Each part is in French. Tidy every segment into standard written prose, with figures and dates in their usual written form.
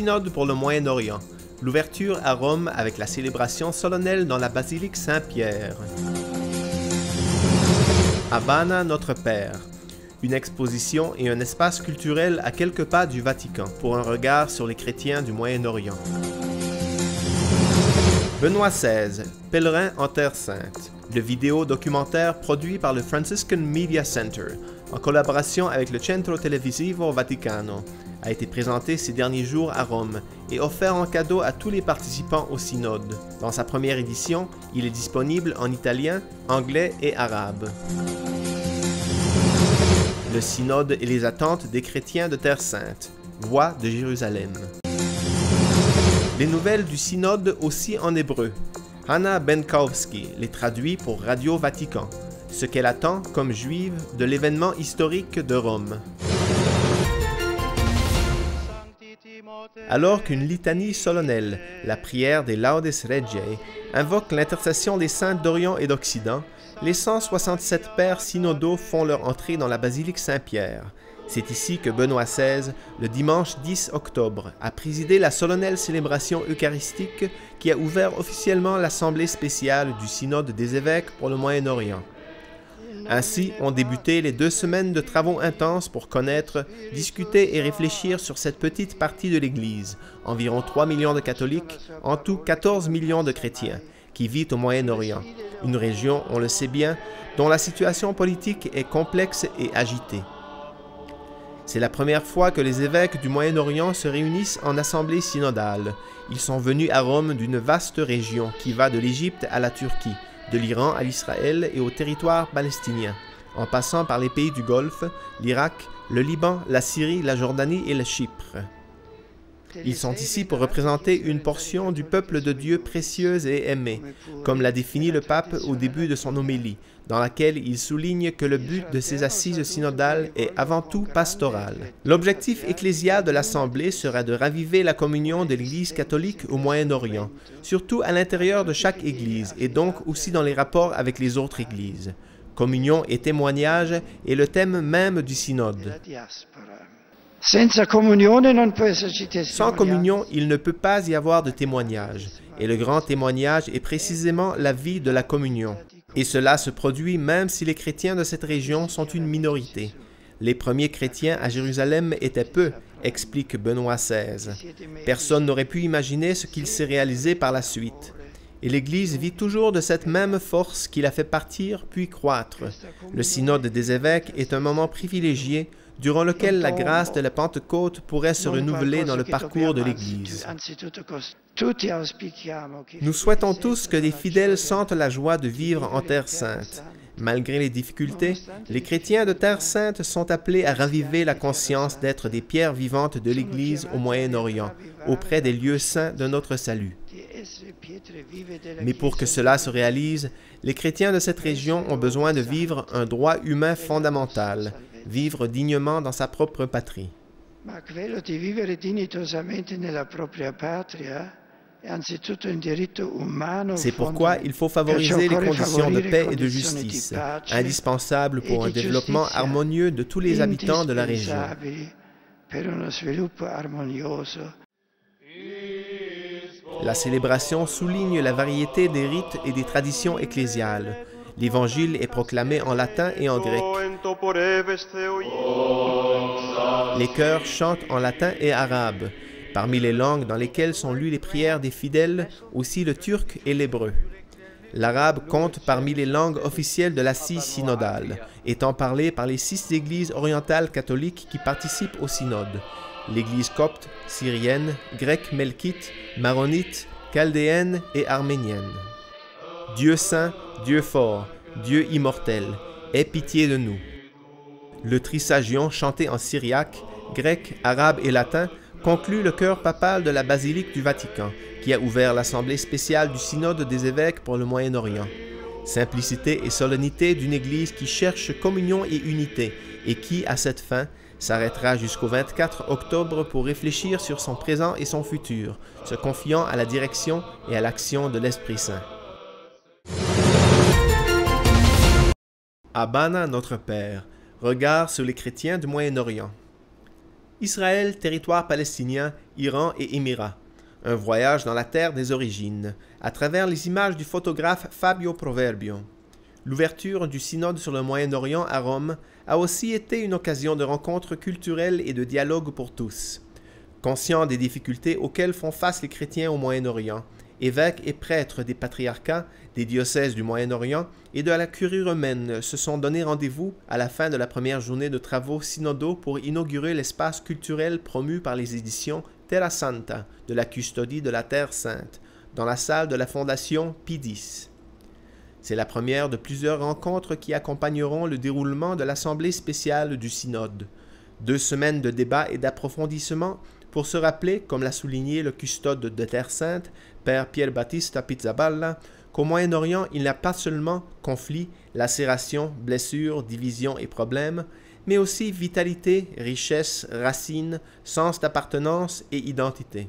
synode pour le Moyen-Orient. L'ouverture à Rome avec la célébration solennelle dans la basilique Saint-Pierre. Abana Notre Père. Une exposition et un espace culturel à quelques pas du Vatican pour un regard sur les chrétiens du Moyen-Orient. Benoît XVI, pèlerin en Terre Sainte. Le vidéo documentaire produit par le Franciscan Media Center en collaboration avec le Centro Televisivo Vaticano a été présenté ces derniers jours à Rome et offert en cadeau à tous les participants au synode. Dans sa première édition, il est disponible en italien, anglais et arabe. Le synode et les attentes des chrétiens de Terre Sainte. Voix de Jérusalem. Les nouvelles du synode aussi en hébreu. Hanna Benkowski les traduit pour Radio Vatican. Ce qu'elle attend, comme juive, de l'événement historique de Rome. Alors qu'une litanie solennelle, la prière des Laudes Regiae, invoque l'intercession des saints d'Orient et d'Occident, les 167 pères synodaux font leur entrée dans la basilique Saint-Pierre. C'est ici que Benoît XVI, le dimanche 10 octobre, a présidé la solennelle célébration eucharistique qui a ouvert officiellement l'assemblée spéciale du synode des évêques pour le Moyen-Orient. Ainsi ont débuté les 2 semaines de travaux intenses pour connaître, discuter et réfléchir sur cette petite partie de l'Église, environ 3 millions de catholiques, en tout 14 millions de chrétiens, qui vit au Moyen-Orient, une région, on le sait bien, dont la situation politique est complexe et agitée. C'est la première fois que les évêques du Moyen-Orient se réunissent en assemblée synodale. Ils sont venus à Rome d'une vaste région qui va de l'Égypte à la Turquie, de l'Iran à l'Israël et au territoire palestinien, en passant par les pays du Golfe, l'Irak, le Liban, la Syrie, la Jordanie et le Chypre. Ils sont ici pour représenter une portion du peuple de Dieu précieuse et aimée, comme l'a défini le pape au début de son homélie, dans laquelle il souligne que le but de ces assises synodales est avant tout pastoral. L'objectif ecclésial de l'Assemblée sera de raviver la communion de l'Église catholique au Moyen-Orient, surtout à l'intérieur de chaque Église et donc aussi dans les rapports avec les autres Églises. Communion et témoignage est le thème même du synode. Sans communion, il ne peut pas y avoir de témoignage, et le grand témoignage est précisément la vie de la communion. Et cela se produit même si les chrétiens de cette région sont une minorité. Les premiers chrétiens à Jérusalem étaient peu, explique Benoît XVI. Personne n'aurait pu imaginer ce qu'il s'est réalisé par la suite. Et l'Église vit toujours de cette même force qui la fait partir puis croître. Le synode des évêques est un moment privilégié durant lequel la grâce de la Pentecôte pourrait se renouveler dans le parcours de l'Église. Nous souhaitons tous que les fidèles sentent la joie de vivre en Terre Sainte. Malgré les difficultés, les chrétiens de Terre Sainte sont appelés à raviver la conscience d'être des pierres vivantes de l'Église au Moyen-Orient, auprès des lieux saints de notre salut. Mais pour que cela se réalise, les chrétiens de cette région ont besoin de vivre un droit humain fondamental, vivre dignement dans sa propre patrie. C'est pourquoi il faut favoriser les conditions de paix et de justice, indispensables pour un développement harmonieux de tous les habitants de la région. La célébration souligne la variété des rites et des traditions ecclésiales. L'Évangile est proclamé en latin et en grec. Les chœurs chantent en latin et arabe. Parmi les langues dans lesquelles sont lues les prières des fidèles, aussi le turc et l'hébreu. L'arabe compte parmi les langues officielles de l'assise synodale, étant parlé par les 6 églises orientales catholiques qui participent au synode. L'Église copte, syrienne, grecque melkite, maronite, chaldéenne et arménienne. Dieu saint, Dieu fort, Dieu immortel, aie pitié de nous. Le trisagion chanté en syriaque, grec, arabe et latin conclut le chœur papal de la basilique du Vatican, qui a ouvert l'assemblée spéciale du synode des évêques pour le Moyen-Orient. Simplicité et solennité d'une Église qui cherche communion et unité, et qui, à cette fin, s'arrêtera jusqu'au 24 octobre pour réfléchir sur son présent et son futur, se confiant à la direction et à l'action de l'Esprit Saint. Abana Notre Père, regard sur les chrétiens du Moyen-Orient. Israël, territoire palestinien, Iran et Émirats. Un voyage dans la terre des origines, à travers les images du photographe Fabio Proverbio. L'ouverture du synode sur le Moyen-Orient à Rome a aussi été une occasion de rencontres culturelles et de dialogue pour tous. Conscients des difficultés auxquelles font face les chrétiens au Moyen-Orient, évêques et prêtres des patriarcats, des diocèses du Moyen-Orient et de la curie romaine se sont donné rendez-vous à la fin de la première journée de travaux synodaux pour inaugurer l'espace culturel promu par les éditions Terra Santa de la Custodie de la Terre Sainte, dans la salle de la Fondation Pie X. C'est la première de plusieurs rencontres qui accompagneront le déroulement de l'Assemblée spéciale du Synode. 2 semaines de débats et d'approfondissement pour se rappeler, comme l'a souligné le custode de Terre Sainte, Père Pier Battista Pizzaballa, qu'au Moyen-Orient, il n'y a pas seulement conflits, lacérations, blessures, divisions et problèmes, mais aussi vitalité, richesse, racines, sens d'appartenance et identité.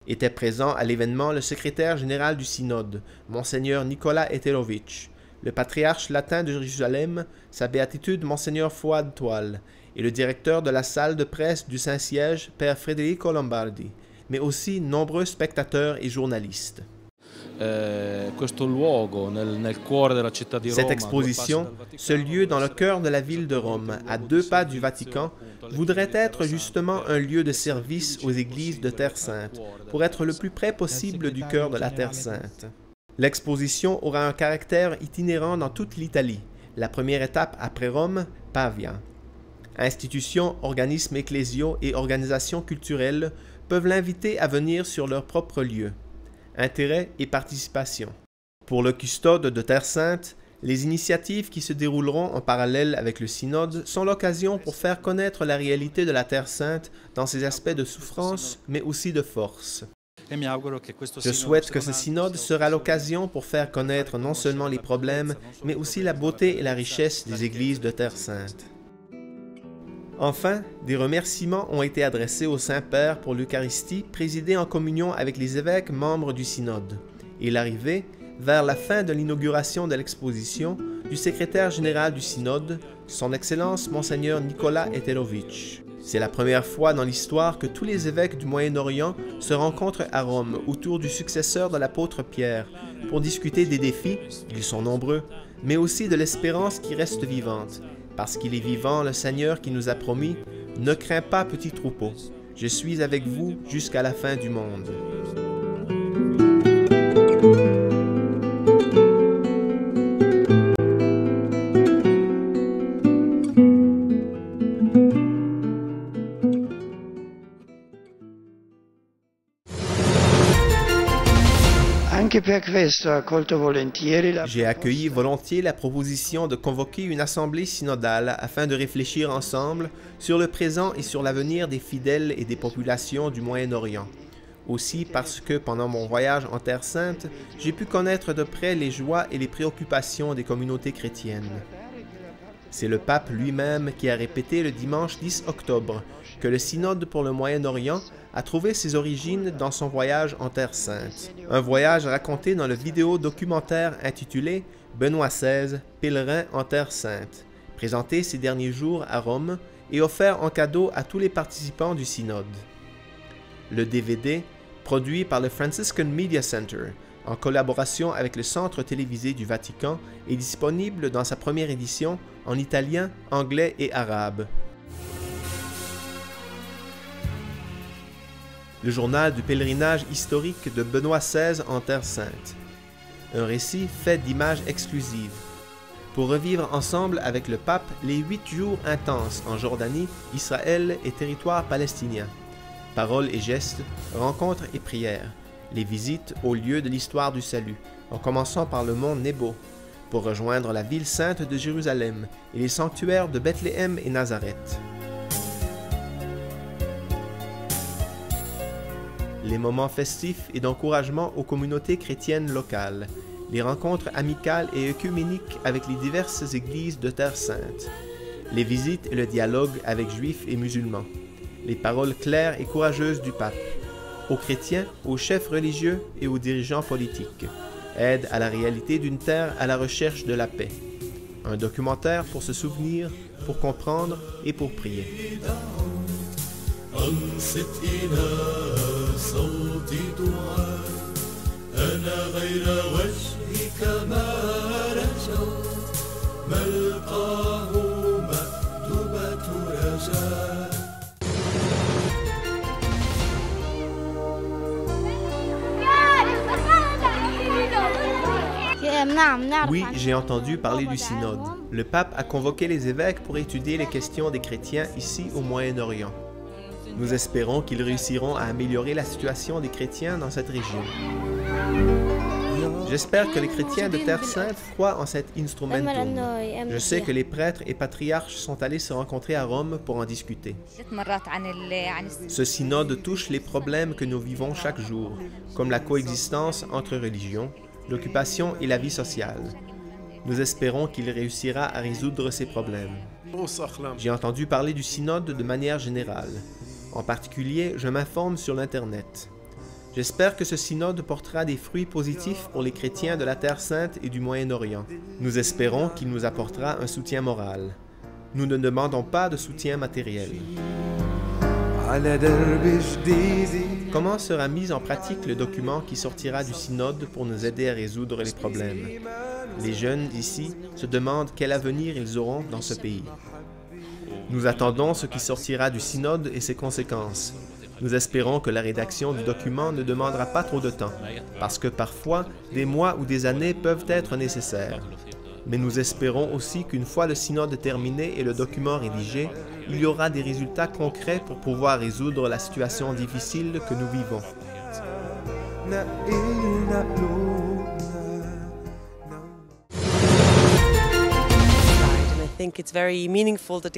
Était présent à l'événement le secrétaire général du synode, Monseigneur Nicolas Eterovitch, le patriarche latin de Jérusalem, sa béatitude Monseigneur Fouad Toile, et le directeur de la salle de presse du Saint-Siège, Père Federico Lombardi, mais aussi nombreux spectateurs et journalistes. Cette exposition, ce lieu dans le cœur de la ville de Rome, à 2 pas du Vatican, voudrait être justement un lieu de service aux églises de Terre Sainte, pour être le plus près possible du cœur de la Terre Sainte. L'exposition aura un caractère itinérant dans toute l'Italie, la première étape après Rome, Pavia. Institutions, organismes ecclésiaux et organisations culturelles peuvent l'inviter à venir sur leur propre lieu. Intérêt et participation. Pour le custode de Terre Sainte, les initiatives qui se dérouleront en parallèle avec le synode sont l'occasion pour faire connaître la réalité de la Terre Sainte dans ses aspects de souffrance, mais aussi de force. Je souhaite que ce synode sera l'occasion pour faire connaître non seulement les problèmes, mais aussi la beauté et la richesse des églises de Terre Sainte. Enfin, des remerciements ont été adressés au Saint-Père pour l'Eucharistie présidée en communion avec les évêques membres du synode, et l'arrivée, vers la fin de l'inauguration de l'exposition, du secrétaire général du synode, son Excellence Monseigneur Nicolas Eterovitch. C'est la première fois dans l'histoire que tous les évêques du Moyen-Orient se rencontrent à Rome autour du successeur de l'apôtre Pierre pour discuter des défis, ils sont nombreux, mais aussi de l'espérance qui reste vivante. Parce qu'il est vivant, le Seigneur qui nous a promis, « Ne crains pas, petit troupeau, je suis avec vous jusqu'à la fin du monde. » J'ai accueilli volontiers la proposition de convoquer une assemblée synodale afin de réfléchir ensemble sur le présent et sur l'avenir des fidèles et des populations du Moyen-Orient. Aussi parce que pendant mon voyage en Terre Sainte, j'ai pu connaître de près les joies et les préoccupations des communautés chrétiennes. C'est le pape lui-même qui a répété le dimanche 10 octobre que le synode pour le Moyen-Orient a trouvé ses origines dans son voyage en Terre Sainte. Un voyage raconté dans le vidéo-documentaire intitulé « Benoît XVI, pèlerin en Terre Sainte », présenté ces derniers jours à Rome et offert en cadeau à tous les participants du synode. Le DVD, produit par le Franciscan Media Center, en collaboration avec le Centre télévisé du Vatican, est disponible dans sa première édition en italien, anglais et arabe. Le journal du pèlerinage historique de Benoît XVI en Terre Sainte. Un récit fait d'images exclusives. Pour revivre ensemble avec le pape les 8 jours intenses en Jordanie, Israël et territoire palestinien. Paroles et gestes, rencontres et prières. Les visites aux lieux de l'histoire du salut, en commençant par le mont Nebo, pour rejoindre la ville sainte de Jérusalem et les sanctuaires de Bethléem et Nazareth. Les moments festifs et d'encouragement aux communautés chrétiennes locales, les rencontres amicales et œcuméniques avec les diverses églises de Terre Sainte, les visites et le dialogue avec juifs et musulmans, les paroles claires et courageuses du pape, aux chrétiens, aux chefs religieux et aux dirigeants politiques, aide à la réalité d'une terre à la recherche de la paix. Un documentaire pour se souvenir, pour comprendre et pour prier. أنصت إلى صوت دعاء أنا غير وجهك ما رجوت ملقاه مكتوبة رجاء. Oui, j'ai entendu parler du synode. Le pape a convoqué les évêques pour étudier les questions des chrétiens ici au Moyen-Orient. Nous espérons qu'ils réussiront à améliorer la situation des chrétiens dans cette région. J'espère que les chrétiens de Terre Sainte croient en cet instrumentum. Je sais que les prêtres et patriarches sont allés se rencontrer à Rome pour en discuter. Ce synode touche les problèmes que nous vivons chaque jour, comme la coexistence entre religions, l'occupation et la vie sociale. Nous espérons qu'il réussira à résoudre ces problèmes. J'ai entendu parler du synode de manière générale. En particulier, je m'informe sur l'Internet. J'espère que ce synode portera des fruits positifs pour les chrétiens de la Terre Sainte et du Moyen-Orient. Nous espérons qu'il nous apportera un soutien moral. Nous ne demandons pas de soutien matériel. Comment sera mis en pratique le document qui sortira du synode pour nous aider à résoudre les problèmes? Les jeunes ici se demandent quel avenir ils auront dans ce pays. Nous attendons ce qui sortira du synode et ses conséquences. Nous espérons que la rédaction du document ne demandera pas trop de temps, parce que parfois, des mois ou des années peuvent être nécessaires. Mais nous espérons aussi qu'une fois le synode terminé et le document rédigé, il y aura des résultats concrets pour pouvoir résoudre la situation difficile que nous vivons.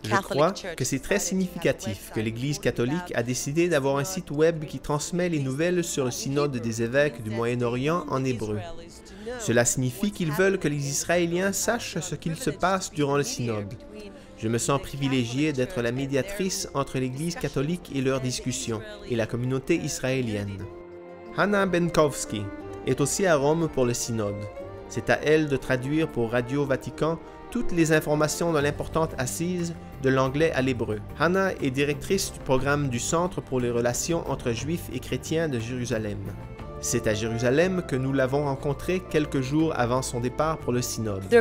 Je crois que c'est très significatif que l'Église catholique a décidé d'avoir un site web qui transmet les nouvelles sur le synode des évêques du Moyen-Orient en hébreu. Cela signifie qu'ils veulent que les Israéliens sachent ce qu'il se passe durant le synode. Je me sens privilégié d'être la médiatrice entre l'Église catholique et leurs discussions, et la communauté israélienne. Hannah Benkowski est aussi à Rome pour le synode. C'est à elle de traduire pour Radio Vatican toutes les informations de l'importante assise de l'anglais à l'hébreu. Hannah est directrice du programme du Centre pour les relations entre Juifs et chrétiens de Jérusalem. C'est à Jérusalem que nous l'avons rencontrée quelques jours avant son départ pour le synode. Il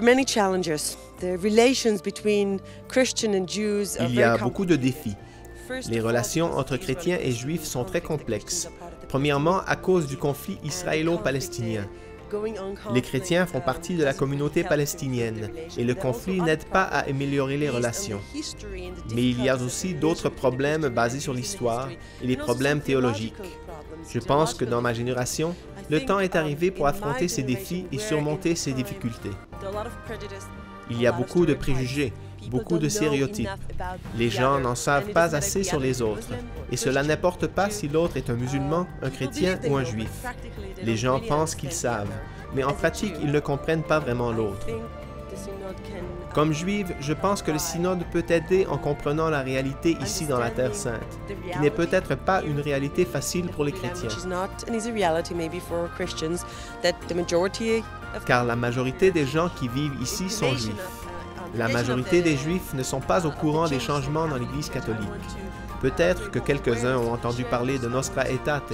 y a beaucoup de défis. Les relations entre chrétiens et juifs sont très complexes. Premièrement, à cause du conflit israélo-palestinien. Les chrétiens font partie de la communauté palestinienne et le conflit n'aide pas à améliorer les relations. Mais il y a aussi d'autres problèmes basés sur l'histoire et les problèmes théologiques. Je pense que dans ma génération, le temps est arrivé pour affronter ces défis et surmonter ces difficultés. Il y a beaucoup de préjugés, beaucoup de stéréotypes. Les gens n'en savent pas assez sur les autres. Et cela n'importe pas si l'autre est un musulman, un chrétien ou un juif. Les gens pensent qu'ils savent, mais en pratique, ils ne comprennent pas vraiment l'autre. Comme juive, je pense que le synode peut aider en comprenant la réalité ici dans la Terre Sainte, qui n'est peut-être pas une réalité facile pour les chrétiens. Car la majorité des gens qui vivent ici sont juifs. La majorité des Juifs ne sont pas au courant des changements dans l'Église catholique. Peut-être que quelques-uns ont entendu parler de Nostra Aetate,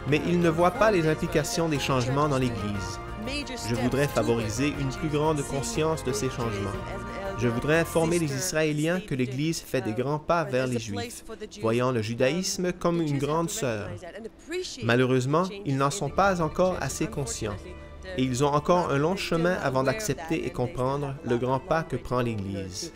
mais ils ne voient pas les implications des changements dans l'Église. Je voudrais favoriser une plus grande conscience de ces changements. Je voudrais informer les Israéliens que l'Église fait des grands pas vers les Juifs, voyant le judaïsme comme une grande sœur. Malheureusement, ils n'en sont pas encore assez conscients. Et ils ont encore un long chemin avant d'accepter et comprendre le grand pas que prend l'Église.